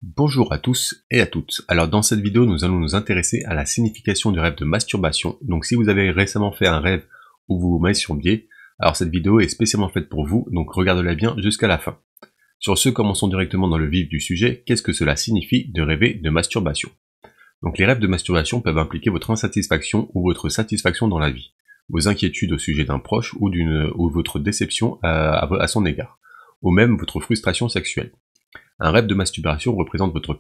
Bonjour à tous et à toutes. Alors dans cette vidéo, nous allons nous intéresser à la signification du rêve de masturbation. Donc si vous avez récemment fait un rêve où vous vous masturbiez, alors cette vidéo est spécialement faite pour vous, donc regardez-la bien jusqu'à la fin. Sur ce, commençons directement dans le vif du sujet. Qu'est-ce que cela signifie de rêver de masturbation? Donc les rêves de masturbation peuvent impliquer votre insatisfaction ou votre satisfaction dans la vie, vos inquiétudes au sujet d'un proche ou votre déception à son égard, ou même votre frustration sexuelle. Un rêve de masturbation représente votre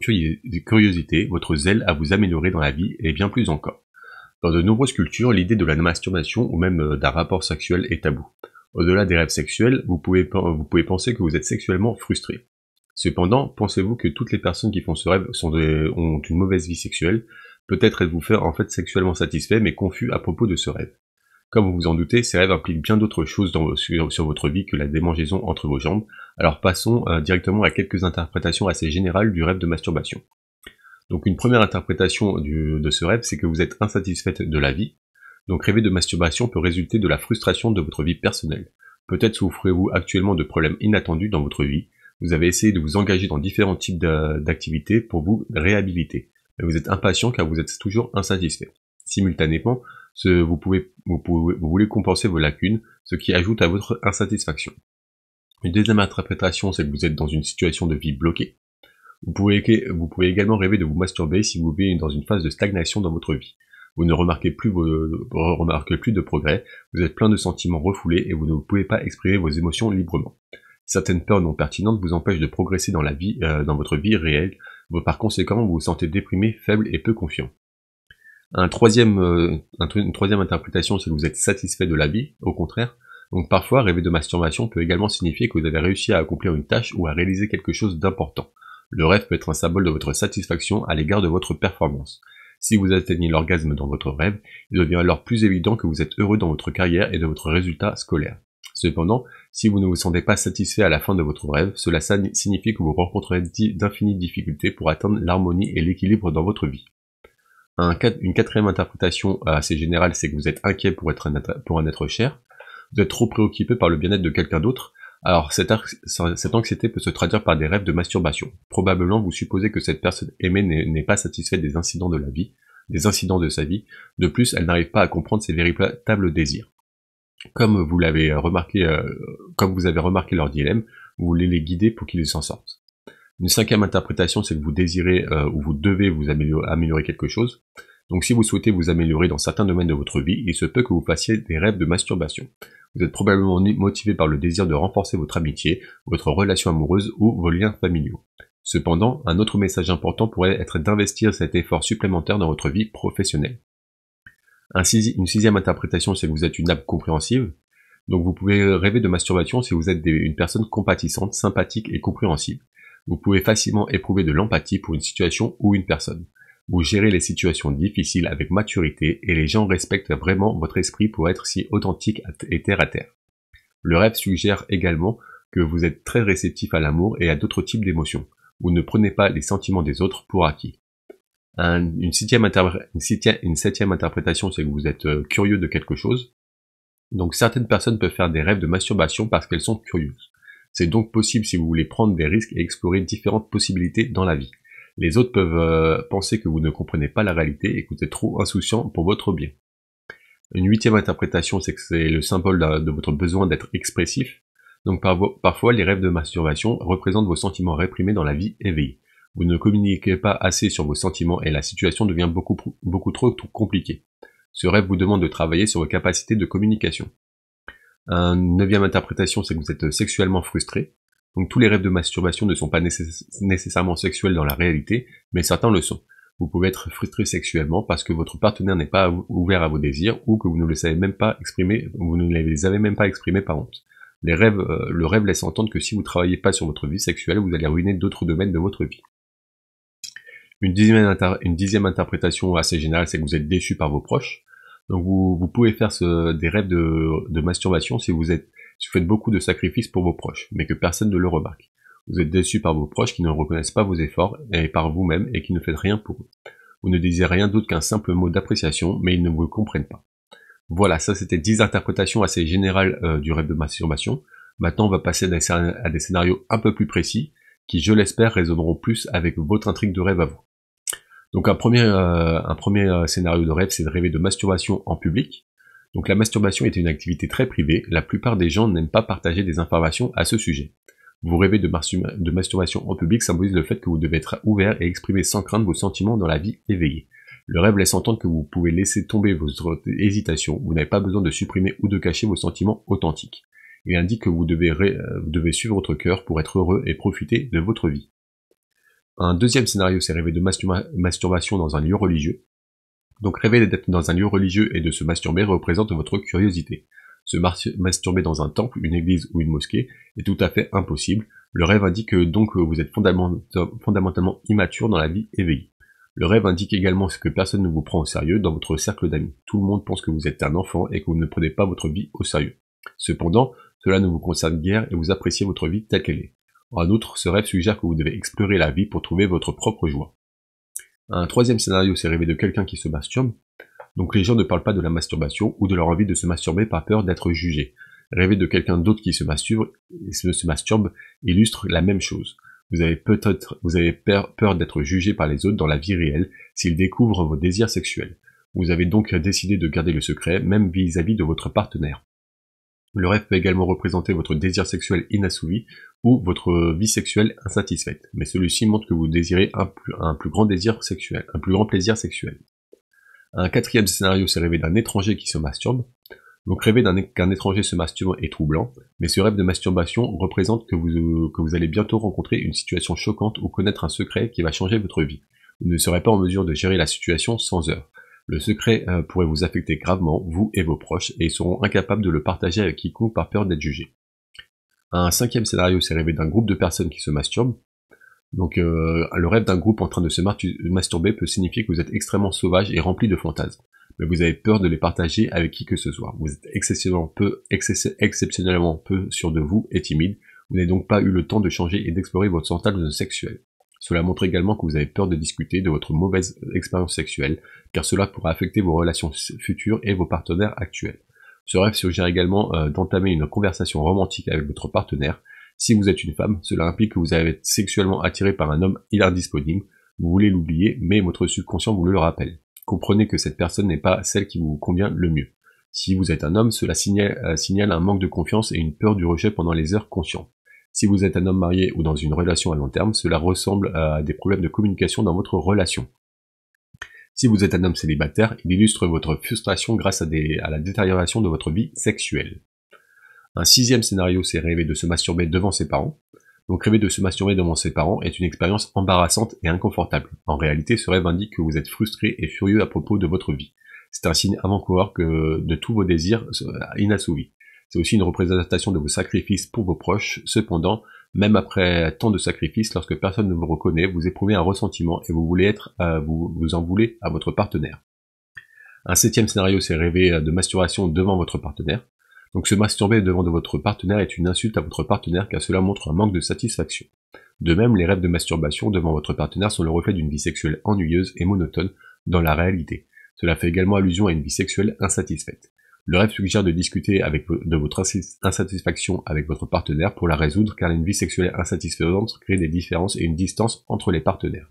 curiosité, votre zèle à vous améliorer dans la vie et bien plus encore. Dans de nombreuses cultures, l'idée de la masturbation ou même d'un rapport sexuel est tabou. Au-delà des rêves sexuels, vous pouvez penser que vous êtes sexuellement frustré. Cependant, pensez-vous que toutes les personnes qui font ce rêve ont une mauvaise vie sexuelle? Peut-être êtes-vous en fait sexuellement satisfait mais confus à propos de ce rêve. Comme vous vous en doutez, ces rêves impliquent bien d'autres choses sur votre vie que la démangeaison entre vos jambes. Alors passons directement à quelques interprétations assez générales du rêve de masturbation. Donc une première interprétation de ce rêve, c'est que vous êtes insatisfaite de la vie. Donc rêver de masturbation peut résulter de la frustration de votre vie personnelle. Peut-être souffrez-vous actuellement de problèmes inattendus dans votre vie. Vous avez essayé de vous engager dans différents types d'activités pour vous réhabiliter. Mais vous êtes impatient car vous êtes toujours insatisfait. Simultanément, vous voulez compenser vos lacunes, ce qui ajoute à votre insatisfaction. Une deuxième interprétation, c'est que vous êtes dans une situation de vie bloquée. Vous pouvez également rêver de vous masturber si vous vivez dans une phase de stagnation dans votre vie. Vous ne remarquez plus de progrès, vous êtes plein de sentiments refoulés et vous ne pouvez pas exprimer vos émotions librement. Certaines peurs non pertinentes vous empêchent de progresser dans dans votre vie réelle. Par conséquent, vous vous sentez déprimé, faible et peu confiant. Une troisième interprétation, c'est que vous êtes satisfait de la vie, au contraire. Donc parfois, rêver de masturbation peut également signifier que vous avez réussi à accomplir une tâche ou à réaliser quelque chose d'important. Le rêve peut être un symbole de votre satisfaction à l'égard de votre performance. Si vous atteignez l'orgasme dans votre rêve, il devient alors plus évident que vous êtes heureux dans votre carrière et de votre résultat scolaire. Cependant, si vous ne vous sentez pas satisfait à la fin de votre rêve, cela signifie que vous rencontrerez d'infinies difficultés pour atteindre l'harmonie et l'équilibre dans votre vie. Une quatrième interprétation assez générale, c'est que vous êtes inquiet pour un être cher. Vous êtes trop préoccupé par le bien-être de quelqu'un d'autre. Alors cette anxiété peut se traduire par des rêves de masturbation. Probablement vous supposez que cette personne aimée n'est pas satisfaite des incidents de sa vie. De plus, elle n'arrive pas à comprendre ses véritables désirs. Comme vous avez remarqué leur dilemme, vous voulez les guider pour qu'ils s'en sortent. Une cinquième interprétation, c'est que vous désirez ou vous devez vous améliorer quelque chose. Donc si vous souhaitez vous améliorer dans certains domaines de votre vie, il se peut que vous fassiez des rêves de masturbation. Vous êtes probablement motivé par le désir de renforcer votre amitié, votre relation amoureuse ou vos liens familiaux. Cependant, un autre message important pourrait être d'investir cet effort supplémentaire dans votre vie professionnelle. Une sixième interprétation, c'est que vous êtes une âme compréhensive. Donc vous pouvez rêver de masturbation si vous êtes une personne compatissante, sympathique et compréhensive. Vous pouvez facilement éprouver de l'empathie pour une situation ou une personne. Vous gérez les situations difficiles avec maturité et les gens respectent vraiment votre esprit pour être si authentique et terre à terre. Le rêve suggère également que vous êtes très réceptif à l'amour et à d'autres types d'émotions. Vous ne prenez pas les sentiments des autres pour acquis. Une septième interprétation, c'est que vous êtes curieux de quelque chose. Donc certaines personnes peuvent faire des rêves de masturbation parce qu'elles sont curieuses. C'est donc possible si vous voulez prendre des risques et explorer différentes possibilités dans la vie. Les autres peuvent penser que vous ne comprenez pas la réalité et que vous êtes trop insouciant pour votre bien. Une huitième interprétation, c'est que c'est le symbole de votre besoin d'être expressif. Donc parfois, les rêves de masturbation représentent vos sentiments réprimés dans la vie éveillée. Vous ne communiquez pas assez sur vos sentiments et la situation devient beaucoup trop compliquée. Ce rêve vous demande de travailler sur vos capacités de communication. Une neuvième interprétation, c'est que vous êtes sexuellement frustré. Donc tous les rêves de masturbation ne sont pas nécessairement sexuels dans la réalité, mais certains le sont. Vous pouvez être frustré sexuellement parce que votre partenaire n'est pas ouvert à vos désirs ou que vous ne les avez même pas exprimés par honte. Le rêve laisse entendre que si vous ne travaillez pas sur votre vie sexuelle, vous allez ruiner d'autres domaines de votre vie. Une dixième interprétation assez générale, c'est que vous êtes déçu par vos proches. Donc vous pouvez faire des rêves de masturbation si vous faites beaucoup de sacrifices pour vos proches, mais que personne ne le remarque. Vous êtes déçu par vos proches qui ne reconnaissent pas vos efforts et par vous-même et qui ne faites rien pour eux. Vous ne désirez rien d'autre qu'un simple mot d'appréciation, mais ils ne vous comprennent pas. Voilà, ça c'était 10 interprétations assez générales du rêve de masturbation. Maintenant on va passer à des scénarios un peu plus précis qui, je l'espère, résonneront plus avec votre intrigue de rêve à vous. Donc un premier scénario de rêve, c'est de rêver de masturbation en public. Donc la masturbation est une activité très privée, la plupart des gens n'aiment pas partager des informations à ce sujet. Vous rêver de masturbation en public symbolise le fait que vous devez être ouvert et exprimer sans crainte vos sentiments dans la vie éveillée. Le rêve laisse entendre que vous pouvez laisser tomber votre hésitation, vous n'avez pas besoin de supprimer ou de cacher vos sentiments authentiques. Il indique que vous devez suivre votre cœur pour être heureux et profiter de votre vie. Un deuxième scénario, c'est rêver de masturbation dans un lieu religieux. Donc rêver d'être dans un lieu religieux et de se masturber représente votre curiosité. Se masturber dans un temple, une église ou une mosquée est tout à fait impossible. Le rêve indique donc que vous êtes fondamentalement immature dans la vie éveillée. Le rêve indique également que personne ne vous prend au sérieux dans votre cercle d'amis. Tout le monde pense que vous êtes un enfant et que vous ne prenez pas votre vie au sérieux. Cependant, cela ne vous concerne guère et vous appréciez votre vie telle qu'elle est. En outre, ce rêve suggère que vous devez explorer la vie pour trouver votre propre joie. Un troisième scénario, c'est rêver de quelqu'un qui se masturbe. Donc les gens ne parlent pas de la masturbation ou de leur envie de se masturber par peur d'être jugés. Rêver de quelqu'un d'autre qui se masturbe illustre la même chose. Vous avez peur d'être jugé par les autres dans la vie réelle s'ils découvrent vos désirs sexuels. Vous avez donc décidé de garder le secret, même vis-à-vis de votre partenaire. Le rêve peut également représenter votre désir sexuel inassouvi ou votre vie sexuelle insatisfaite, mais celui-ci montre que vous désirez un plus grand plaisir sexuel. Un quatrième scénario, c'est rêver d'un étranger qui se masturbe. Donc rêver qu'un étranger se masturbe est troublant, mais ce rêve de masturbation représente que vous allez bientôt rencontrer une situation choquante ou connaître un secret qui va changer votre vie. Vous ne serez pas en mesure de gérer la situation sans heurts. Le secret pourrait vous affecter gravement, vous et vos proches, et ils seront incapables de le partager avec quiconque par peur d'être jugés. Un cinquième scénario, c'est rêver d'un groupe de personnes qui se masturbent. Donc le rêve d'un groupe en train de se masturber peut signifier que vous êtes extrêmement sauvage et rempli de fantasmes, mais vous avez peur de les partager avec qui que ce soit. Vous êtes exceptionnellement peu sûr de vous et timide, vous n'avez donc pas eu le temps de changer et d'explorer votre fantasme sexuel. Cela montre également que vous avez peur de discuter de votre mauvaise expérience sexuelle, car cela pourra affecter vos relations futures et vos partenaires actuels. Ce rêve suggère également d'entamer une conversation romantique avec votre partenaire. Si vous êtes une femme, cela implique que vous avez sexuellement attiré par un homme indisponible, vous voulez l'oublier, mais votre subconscient vous le rappelle. Comprenez que cette personne n'est pas celle qui vous convient le mieux. Si vous êtes un homme, cela signale un manque de confiance et une peur du rejet pendant les heures conscientes. Si vous êtes un homme marié ou dans une relation à long terme, cela ressemble à des problèmes de communication dans votre relation. Si vous êtes un homme célibataire, il illustre votre frustration grâce à la détérioration de votre vie sexuelle. Un sixième scénario, c'est rêver de se masturber devant ses parents. Donc rêver de se masturber devant ses parents est une expérience embarrassante et inconfortable. En réalité, ce rêve indique que vous êtes frustré et furieux à propos de votre vie. C'est un signe avant-coureur de tous vos désirs inassouvis. C'est aussi une représentation de vos sacrifices pour vos proches. Cependant, même après tant de sacrifices, lorsque personne ne vous reconnaît, vous éprouvez un ressentiment et vous en voulez à votre partenaire. Un septième scénario, c'est rêver de masturbation devant votre partenaire. Donc se masturber devant votre partenaire est une insulte à votre partenaire car cela montre un manque de satisfaction. De même, les rêves de masturbation devant votre partenaire sont le reflet d'une vie sexuelle ennuyeuse et monotone dans la réalité. Cela fait également allusion à une vie sexuelle insatisfaite. Le rêve suggère de discuter de votre insatisfaction avec votre partenaire pour la résoudre car une vie sexuelle insatisfaisante crée des différences et une distance entre les partenaires.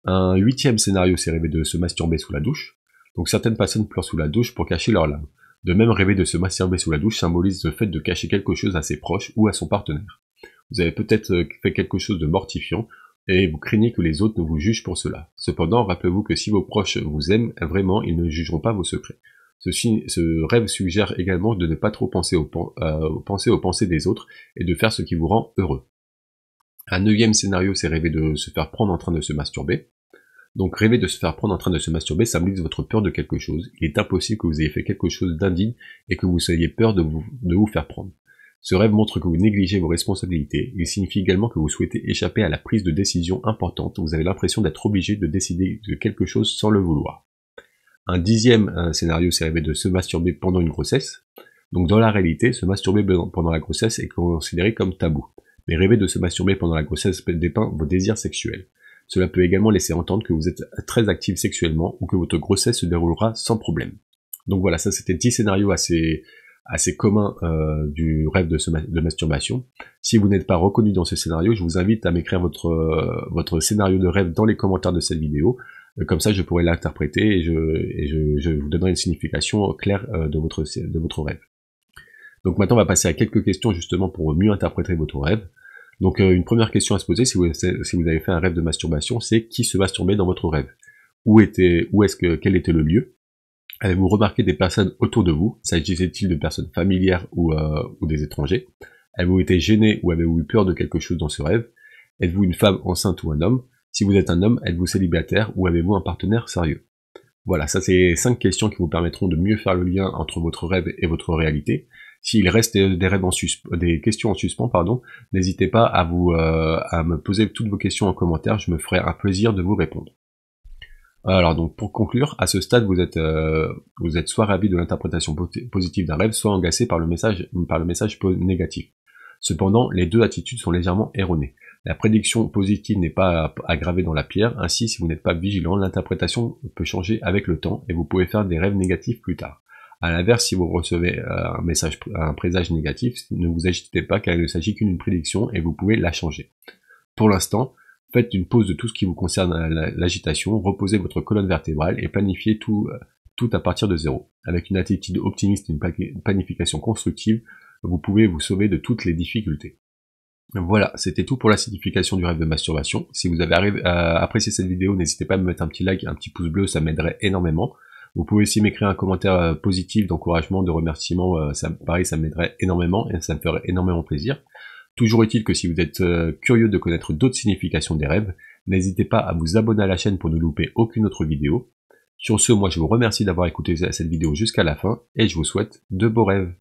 Un huitième scénario, c'est rêver de se masturber sous la douche. Donc certaines personnes pleurent sous la douche pour cacher leurs larmes. De même, rêver de se masturber sous la douche symbolise le fait de cacher quelque chose à ses proches ou à son partenaire. Vous avez peut-être fait quelque chose de mortifiant et vous craignez que les autres ne vous jugent pour cela. Cependant, rappelez-vous que si vos proches vous aiment vraiment, ils ne jugeront pas vos secrets. Ce rêve suggère également de ne pas trop penser aux pensées des autres et de faire ce qui vous rend heureux. Un neuvième scénario, c'est rêver de se faire prendre en train de se masturber. Donc rêver de se faire prendre en train de se masturber symbolise votre peur de quelque chose. Il est impossible que vous ayez fait quelque chose d'indigne et que vous ayez peur de vous faire prendre. Ce rêve montre que vous négligez vos responsabilités. Il signifie également que vous souhaitez échapper à la prise de décision importante. Vous avez l'impression d'être obligé de décider de quelque chose sans le vouloir. Un dixième scénario, c'est rêver de se masturber pendant une grossesse. Donc dans la réalité, se masturber pendant la grossesse est considéré comme tabou. Mais rêver de se masturber pendant la grossesse dépeint vos désirs sexuels. Cela peut également laisser entendre que vous êtes très actif sexuellement ou que votre grossesse se déroulera sans problème. Donc voilà, ça c'était 10 scénarios assez assez commun du rêve de masturbation. Si vous n'êtes pas reconnu dans ce scénario, je vous invite à m'écrire votre scénario de rêve dans les commentaires de cette vidéo. Comme ça, je pourrai l'interpréter et je vous donnerai une signification claire de votre rêve. Donc maintenant, on va passer à quelques questions justement pour mieux interpréter votre rêve. Donc une première question à se poser si vous avez fait un rêve de masturbation, c'est qui se masturbait dans votre rêve? Quel était le lieu? Avez-vous remarqué des personnes autour de vous? S'agissait-il de personnes familières ou des étrangers? Avez-vous été gêné ou avez-vous eu peur de quelque chose dans ce rêve? Êtes-vous une femme enceinte ou un homme? Si vous êtes un homme, êtes-vous célibataire ou avez-vous un partenaire sérieux? Voilà, ça c'est 5 questions qui vous permettront de mieux faire le lien entre votre rêve et votre réalité. S'il reste des questions en suspens, n'hésitez pas à me poser toutes vos questions en commentaire, je me ferai un plaisir de vous répondre. Alors donc pour conclure, à ce stade vous êtes soit ravi de l'interprétation positive d'un rêve, soit agacé par le message négatif. Cependant, les deux attitudes sont légèrement erronées. La prédiction positive n'est pas aggravée dans la pierre, ainsi si vous n'êtes pas vigilant, l'interprétation peut changer avec le temps et vous pouvez faire des rêves négatifs plus tard. À l'inverse, si vous recevez un présage négatif, ne vous agitez pas car il ne s'agit qu'une prédiction et vous pouvez la changer. Pour l'instant, faites une pause de tout ce qui vous concerne l'agitation, reposez votre colonne vertébrale et planifiez tout à partir de zéro. Avec une attitude optimiste et une planification constructive, vous pouvez vous sauver de toutes les difficultés. Voilà, c'était tout pour la signification du rêve de masturbation. Si vous avez apprécié cette vidéo, n'hésitez pas à me mettre un petit like, un petit pouce bleu, ça m'aiderait énormément. Vous pouvez aussi m'écrire un commentaire positif, d'encouragement, de remerciement, pareil, ça m'aiderait énormément et ça me ferait énormément plaisir. Toujours est-il que si vous êtes curieux de connaître d'autres significations des rêves, n'hésitez pas à vous abonner à la chaîne pour ne louper aucune autre vidéo. Sur ce, moi je vous remercie d'avoir écouté cette vidéo jusqu'à la fin et je vous souhaite de beaux rêves.